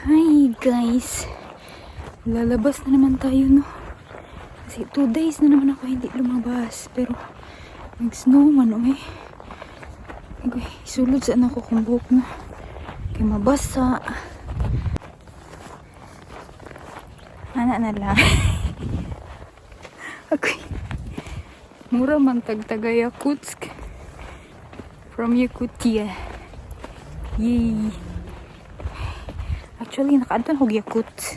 Hi guys, lalabas na naman tayo, no? Kasi 2 days na naman ako hindi lumabas, pero nag-snow man, okay? Okay, sulod saan ako kung buhok mo kaya mabasa. Anak na lang. Okay, mura man tagtaga Yakutsk from Yakutia. Yay! Actually, nakaadto na Yakutsk.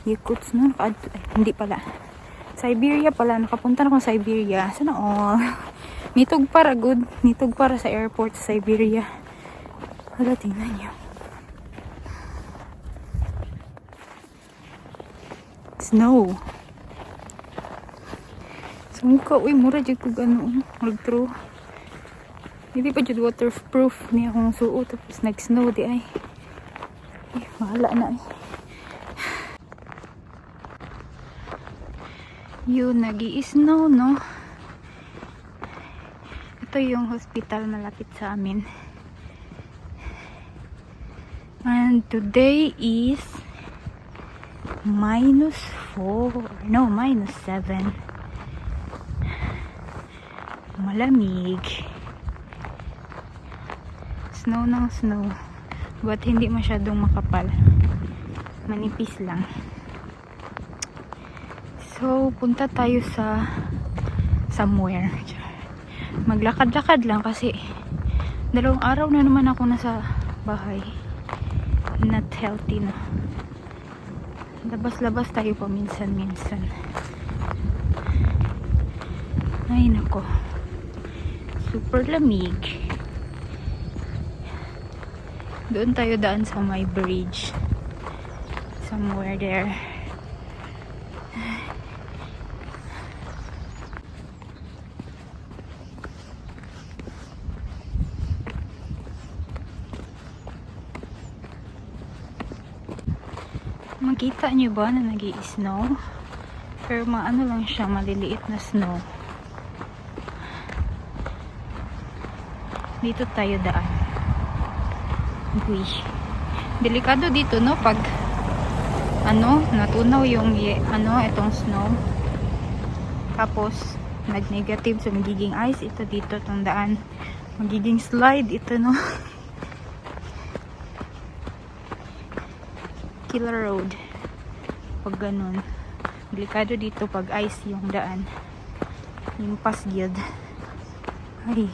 Yakutsk na, nakaadto. Hindi pala. Siberia pala. Nakapunta na ako sa Siberia. Sana all. Nitog para good. Nitog para sa airport sa Siberia. Hala, tingnan nyo. Snow. Sa mukha, uy, mura dyan kung ano. Mag-throw. Hindi pa dyan waterproof niya akong suot. Tapos nag-snow di ay. Ay, mahala na eh. Yun, nag-i-snow, no? Ito yung hospital malapit sa amin. And today is -4. No, -7. Malamig. Snow ng snow. But hindi masyadong makapal. Manipis lang. So, punta tayo sa somewhere. Maglakad-lakad lang kasi 2 araw na naman ako nasa bahay. Not healthy na. Labas-labas tayo paminsan-minsan. Ay, nako. Super lamig. Doon tayo daan sa my bridge. Somewhere there. Makita nyo ba na nag-i-snow? Pero maano lang siya, maliliit na snow. Dito tayo daan. Uy. Delikado dito, no? Pag natunaw yung itong snow. Tapos nag-negative, so magiging ice ito dito, itong daan. Magiging slide ito, no? Killer road. Pag ganun. Delikado dito pag ice yung daan. Limpas gyud. Ay.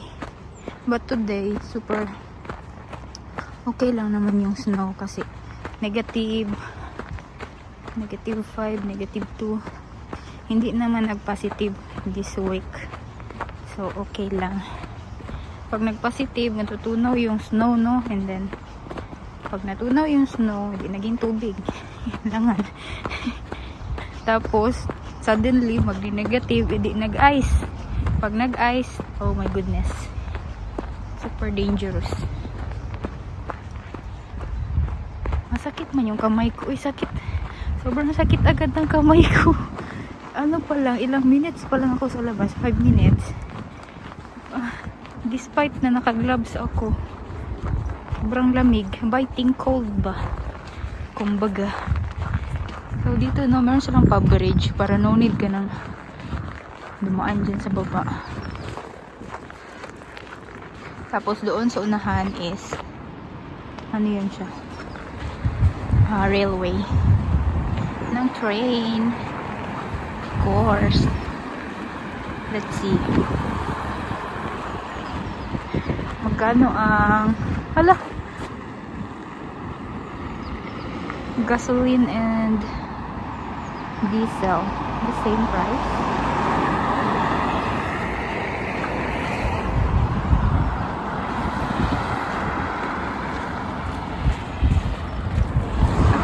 But today, super okay lang naman yung snow kasi -5, -2. Hindi naman nag-positive this week. So, okay lang. Pag nag-positive, natutunaw yung snow, no? And then, pag natunaw yung snow, hindi naging tubig. Langan. Tapos, suddenly, magdi-negative, hindi nag-ice. Pag nag-ice, oh my goodness. Super dangerous. Masakit man yung kamay ko. Uy, sakit. Sobrang sakit agad ng kamay ko. Ano pa lang, ilang minutes pa lang ako sa labas. 5 minutes. Despite na naka-gloves ako. Sobrang lamig. Biting cold ba? Kumbaga. So, dito, no, meron silang pa-bridge para no need ka nang dumaan dyan sa baba. Tapos, doon sa unahan is ano yun siya? Railway. Ng train. Of course. Let's see. Magkano ang gasoline and diesel, the same price.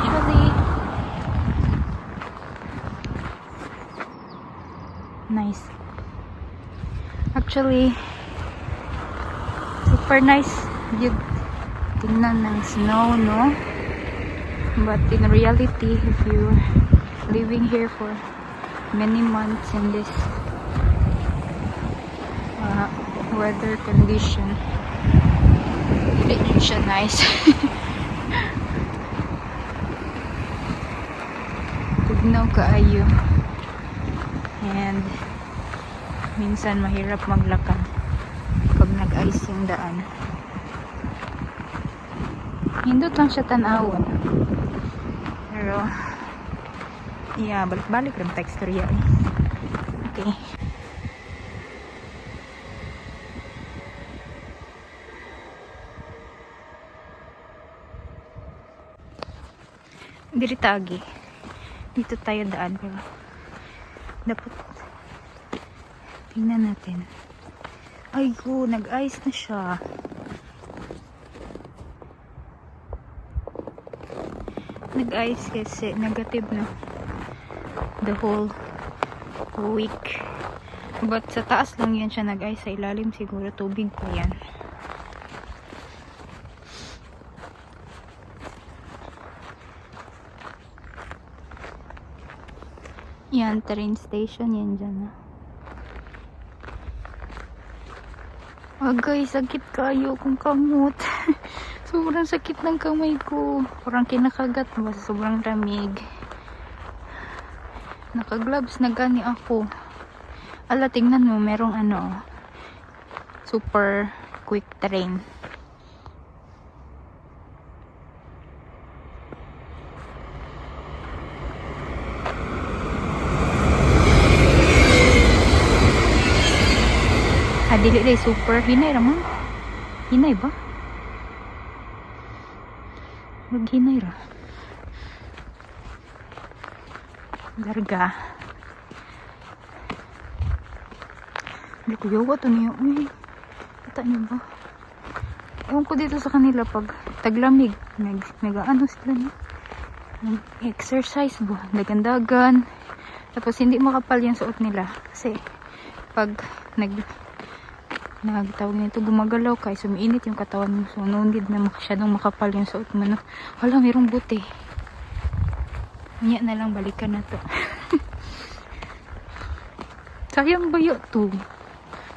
Actually, nice. Actually, super nice yung tingnan ng snow, no? But in reality, if you're living here for many months in this weather condition, hindi siya nice. tugnaw kaayo. And minsan mahirap maglakad pag nag-ice yung daan. Hindot lang siya tanawon. Pero yeah, balik-balik lang texture yan. Okay. Diri tagi. Dito tayo daan pero dapat tingnan natin. Ay go, nag-ice na siya. Nag-ice kasi negative na the whole week. But sa taas lang yan siya nag-ice. Sa ilalim siguro tubig pa yan. Yan, train station yan dyan. Ah guys, sakit kayo kung kamot. Sobrang sakit ng kamay ko. Parang kinakagat ba sa sobrang lamig. Naka-gloves na gani ako. Ala, tingnan mo, merong ano, super quick train. Dili day super hinay raman. Hinay ba? Maghinay ra. Larga. Hindi ko yawa to niyo. Uy. Kita niyo ba? Ewan ko dito sa kanila pag taglamig. Nag-ano sila no? Exercise ba? Dagan-dagan. Tapos hindi makapal yung suot nila. Kasi pag nagtawag nito gumagalaw kay sumiinit yung katawan mo, so no need na masyadong makapal yung suot mo no. Hala, mayroong buti. Niya na lang, balikan na to. Sayang bayo to.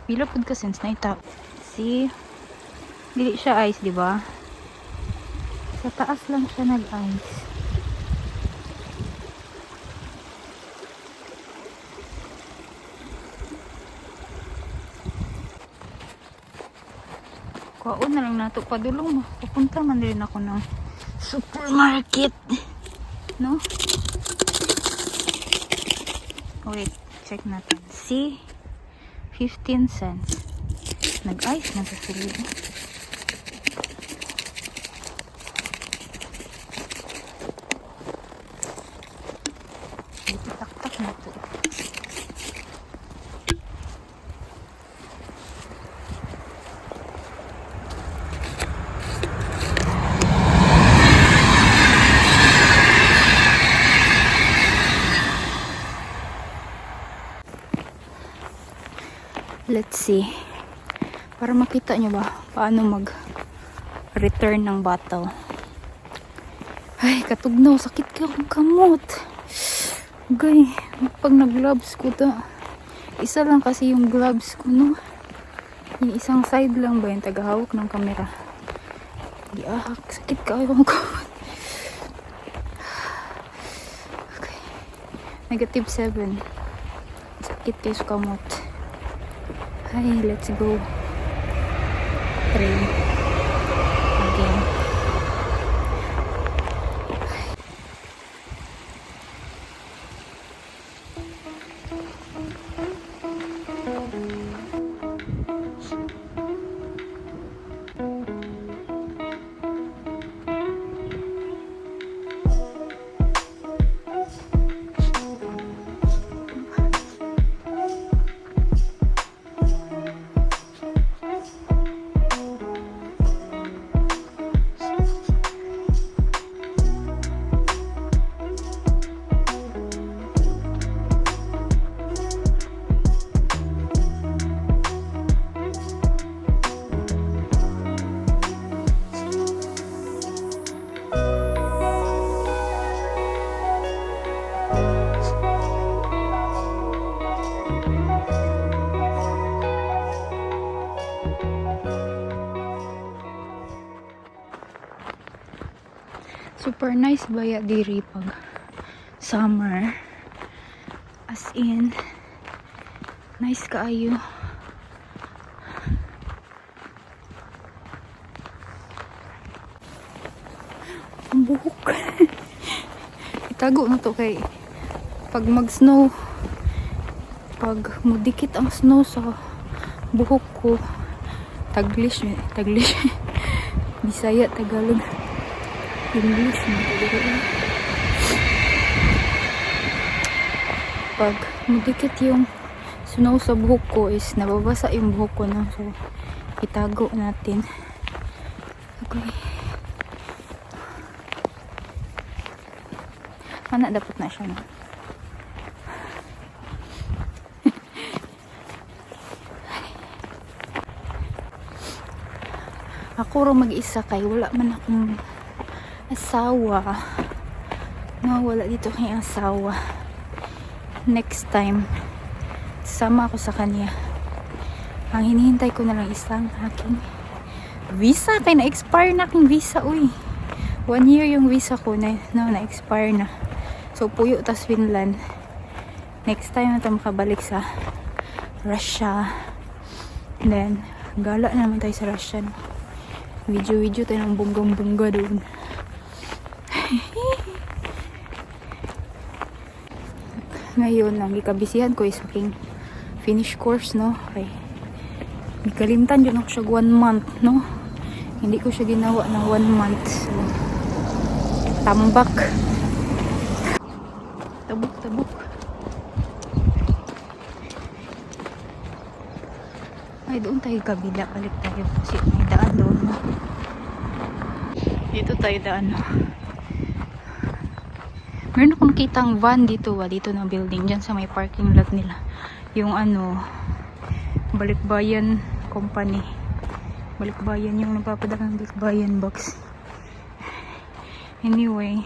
Bila pud ka sense na ita. See, dili siya ice, di ba? Sa taas lang siya nag-ice. Kaon na lang nato padulong mo. Pupunta man rin ako ng supermarket. No? Wait, check natin. See? 15 cents. Nag-ice na sa sili. Tak-tak na to. Let's see. Para makita nyo ba paano mag-return ng bottle. Ay, katugnaw. Sakit ka akong kamot. Gay, pag nag-gloves ko ta. Isa lang kasi yung gloves ko, no? Yung isang side lang ba yung tagahawak ng camera. Giahak. Sakit ka akong kamot. Okay. -7. Sakit kayo sa kamot. Hi, let's go. Train. Again. Super nice baya diri pag summer. As in, nice kaayo. Ang buhok. Itago na to kay pag mag-snow, pag mudikit ang snow sa buhok ko, Taglish Bisaya, Tagalog, English, pag mudikit yung snow sa buhok ko is nababasa yung buhok ko, no? So itago natin. Okay, mana dapat na siya, no? Ako ro mag-isa kay wala man akong asawa. No, wala dito kay asawa. Next time, sama ako sa kanya. Ang hinihintay ko na lang isang aking visa. Kaya na-expire na aking visa, uy. 1 year yung visa ko na-expire na. So, puyo tas Finland. Next time na tayo makabalik sa Russia. And then, gala naman tayo sa Russia, no? Video tayo ng bunggang-bungga doon. Ngayon, ang ikabisihan ko is aking finish course, no? Okay. Ikalimtan yun ako siya 1 month, no? Hindi ko siya ginawa ng 1 month. So, tambak. Tabuk. Ay, doon tayo kabila. Balik tayo kasi may daan doon, no? Dito tayo daan, no? Meron akong nakitang van dito, dito na building, dyan sa may parking lot nila. Yung Balikbayan company. Balikbayan yung nagpapadala ng Balikbayan box. Anyway,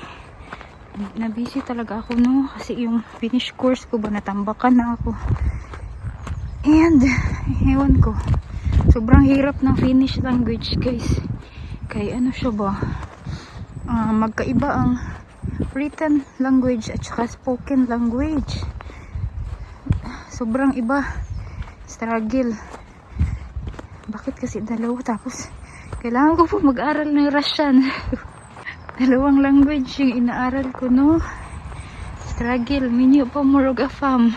na-busy talaga ako, no? Kasi yung finish course ko ba, natambakan na ako. And, ewan ko, sobrang hirap ng Finnish language, guys. Kaya ano siya ba? Magkaiba ang written language at saka spoken language. Sobrang iba. Struggle. Bakit kasi dalawa? Tapos, kailangan ko po mag-aral ng Russian. Dalawang language yung inaaral ko, no? Struggle. Minyo pa murog afam.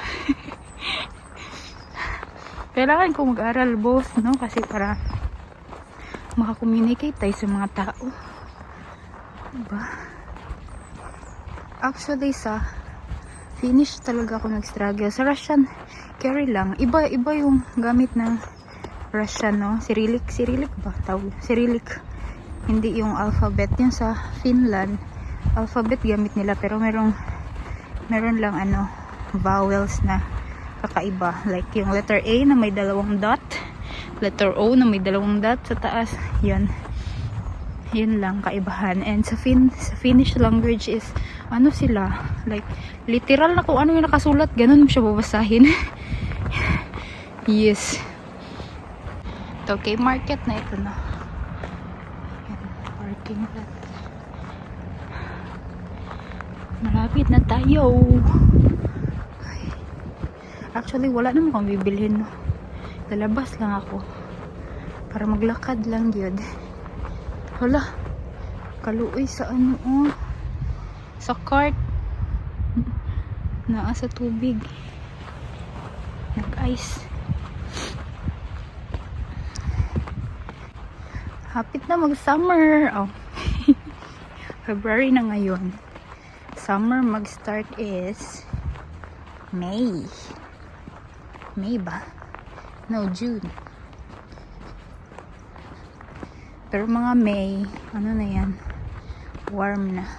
Kailangan ko mag-aral both, no? Kasi para makakommunicate tayo sa mga tao. Diba? Actually, sa Finnish talaga ako nag-struggle. Sa Russian, carry lang. Iba yung gamit ng Russian, no? Cyrillic ba? Cyrillic. Hindi yung alphabet. Yung sa Finland, alphabet gamit nila. Pero meron lang vowels na kakaiba. Like yung letter A na may 2 dot, letter O na may 2 dot sa taas. Yun lang kaibahan. And sa Finnish language is sila, like literal na kung ano yung nakasulat, ganun mo siya babasahin. Yes. Okay, market na ito, na parking lot. Malapit na tayo. Actually, wala naman akong bibilhin, no? Lalabas lang ako para maglakad lang yun. Hala, kaluoy sa sa cart. Naa sa tubig. Nag-ice. Hapit na mag-summer. February na ngayon. Summer mag-start is May. May ba? No, June. Pero mga May, na yan? Warm na.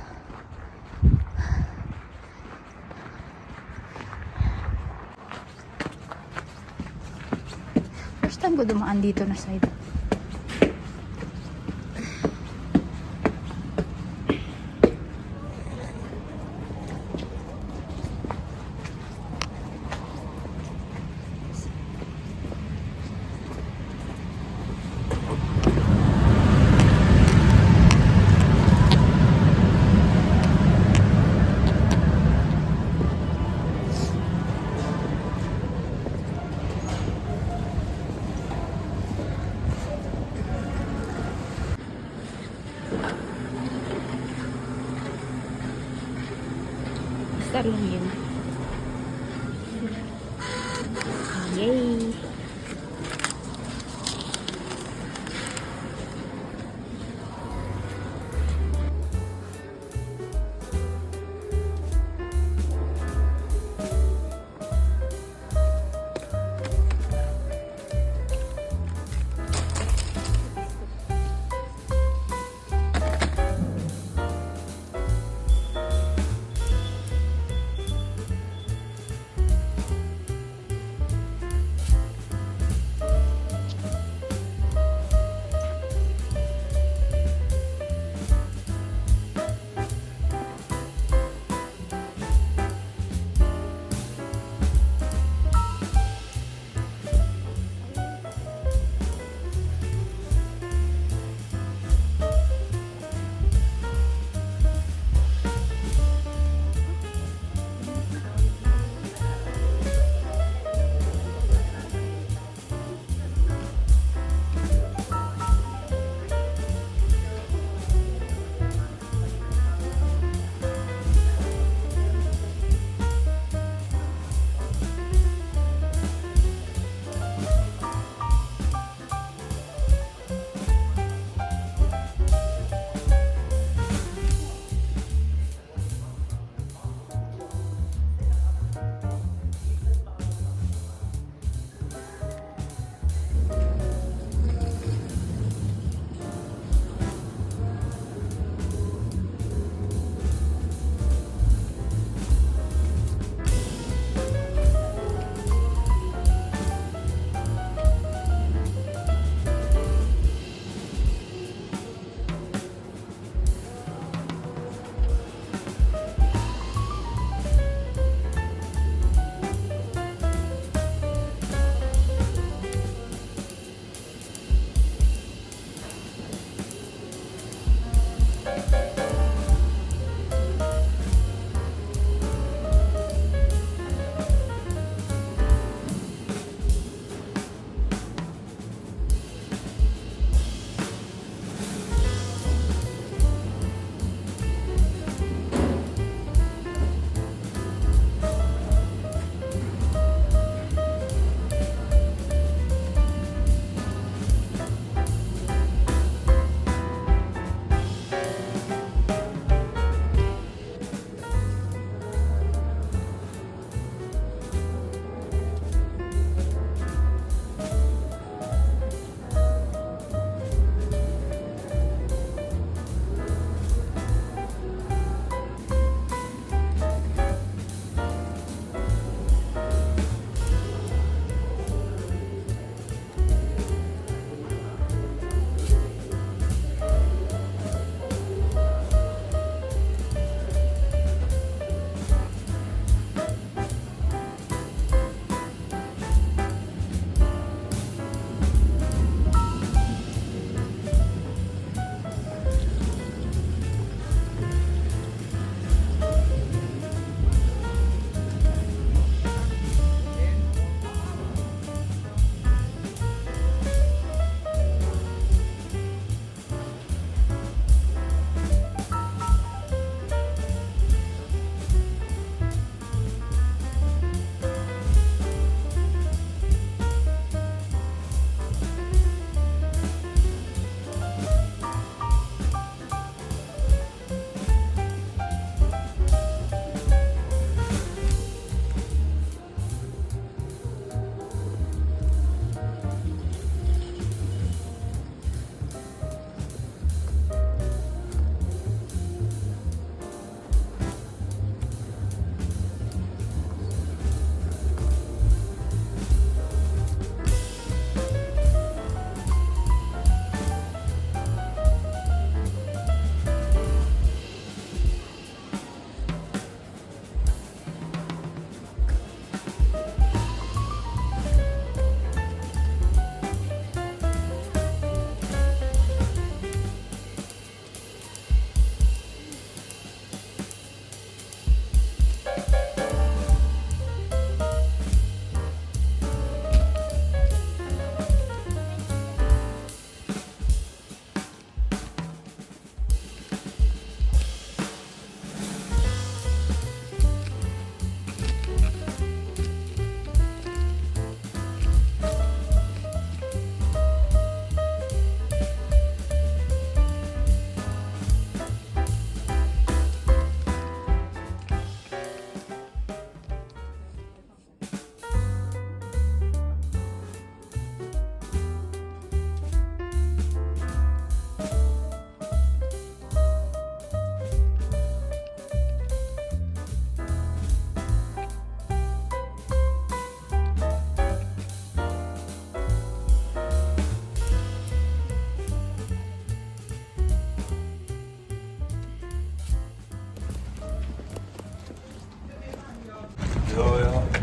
First time ko dumaan dito na side. salamin. Yay!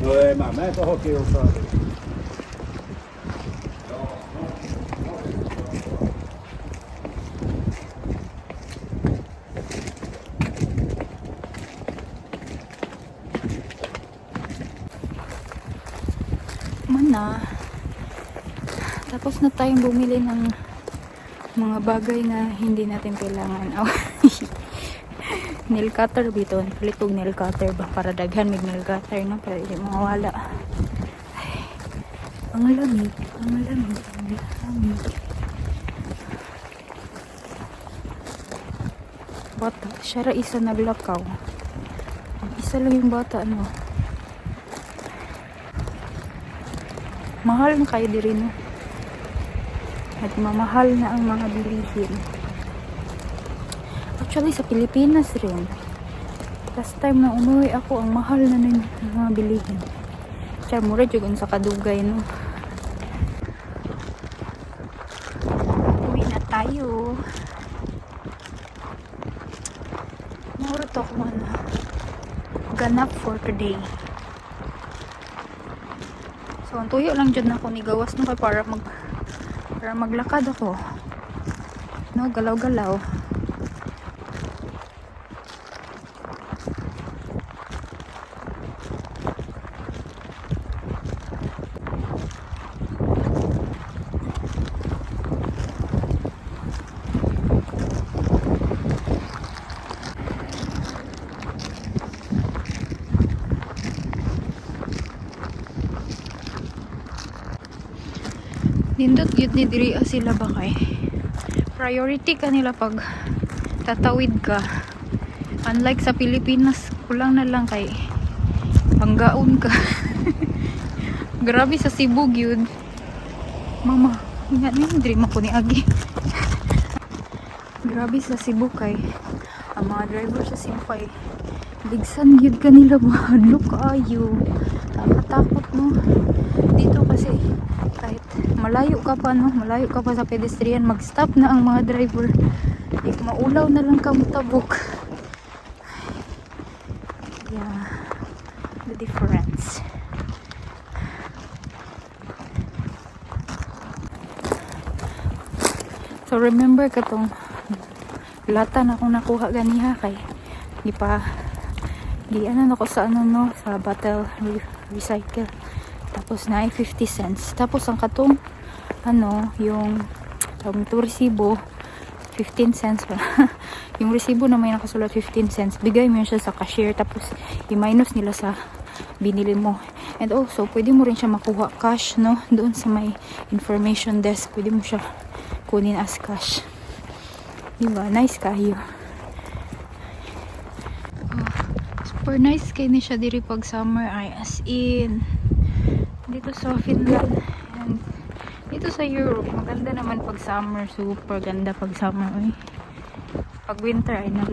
Mamma är på hockey också. Mana. Tapos na tayong bumili ng mga bagay na hindi natin kailangan. Oh. Nail cutter biton. Palit nail cutter ba para daghan mig nail cutter no para hindi mawala. Ay, ang lamig, ang lamig, ang lamig. Bata, siya ra isa naglakaw. Isa lang yung bata no. Mahal na kayo diri no. At mamahal na ang mga bilihin. Actually sa Pilipinas rin. Last time na umuwi ako, ang mahal na ng mga bilihin. Tsaka mura dyan sa kadugay no. Uwi na tayo. Mura to kung ano. Ganap for today. So, ang tuyo lang dyan ako ni gawas no para maglakad ako. No, galaw-galaw. Nindot yun ni diri sila ba kay priority kanila pag tatawid ka, unlike sa Pilipinas kulang na lang kay panggaon ka. Grabe sa Cebu gyud mama nga ni diri man ko ni agi. Grabe sa Cebu kay ang mga driver sa Cebu kay bigsan gyud kanila mahadlok ayo takot no dito kasi kahit malayo ka pa no, malayo ka pa sa pedestrian, mag-stop na ang mga driver. If maulaw na lang ka mutabok. Yeah, the difference. So remember katong lata na akong nakuha ganiha kay di ano na ko sa ano no, sa bottle recycle. Tapos na ay 50 cents. Tapos ang katong ano, yung resibo 15 cents pa. Yung resibo na may nakasulat 15 cents. Bigay mo yun siya sa cashier. Tapos i-minus nila sa binili mo. And also, pwede mo rin siya makuha cash, no? Doon sa may information desk. Pwede mo siya kunin as cash. Diba? Nice kayo. Oh, super nice kayo ni siya diri pag summer ay as in. Dito sa Finland and dito sa Europe maganda naman pag summer, super ganda pag summer eh. Pag winter ay na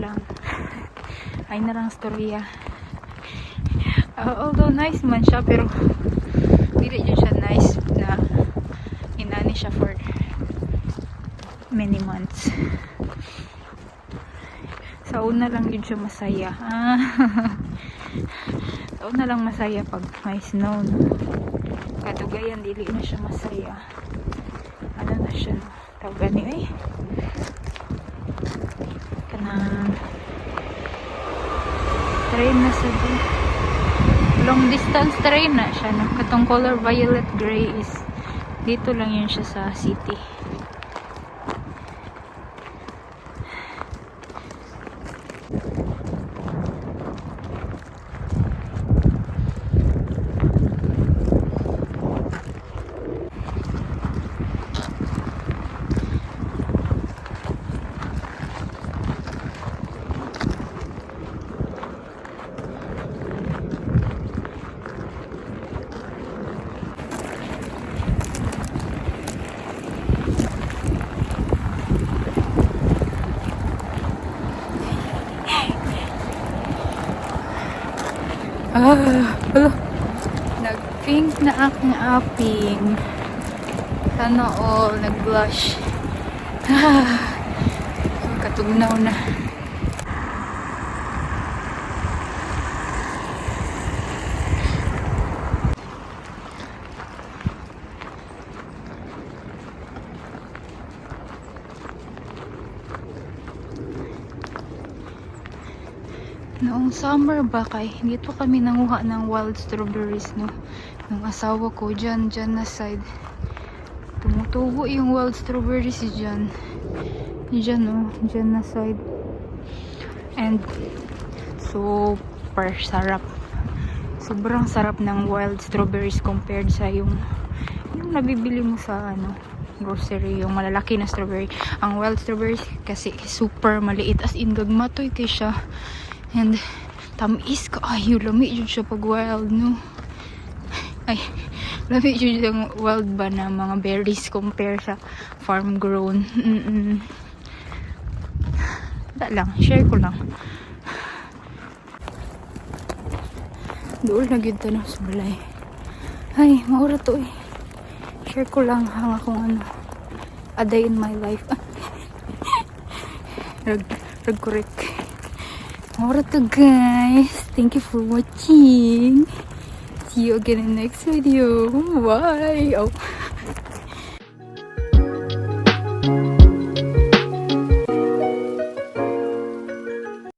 lang storya. Although nice man siya pero dili din siya nice na inani siya for many months. Sa una lang yun siya masaya. Sa una lang masaya pag may snow no? Kadugayan dili na siya masaya. Ano na siya no? Tawag ni kanang train na sa long distance train na siya no? Katong color violet gray is dito lang yun siya sa city. Hala. Nag-pink na aking aping. Sana all nag-blush. Katugnaw na. Noong summer ba kay, dito kami nanguha ng wild strawberries, no? Ng asawa ko, dyan na side. Tumutubo yung wild strawberries dyan. Dyan, no? Dyan na side. And, super sarap. Sobrang sarap ng wild strawberries compared sa yung nabibili mo sa, grocery, yung malalaki na strawberry. Ang wild strawberries kasi super maliit, as in gagmatoy kay siya. And tamis ka, ay lami jud siya pag wild, no? Ay, lami jud yung wild ba na mga berries compare sa farm grown. Wala lang, share ko lang. Doon na gid tanong sa balay. Ay, maura to eh. Share ko lang ang akong a day in my life. Rag correct. Maura to guys. Thank you for watching. See you again in the next video. Bye. Oh.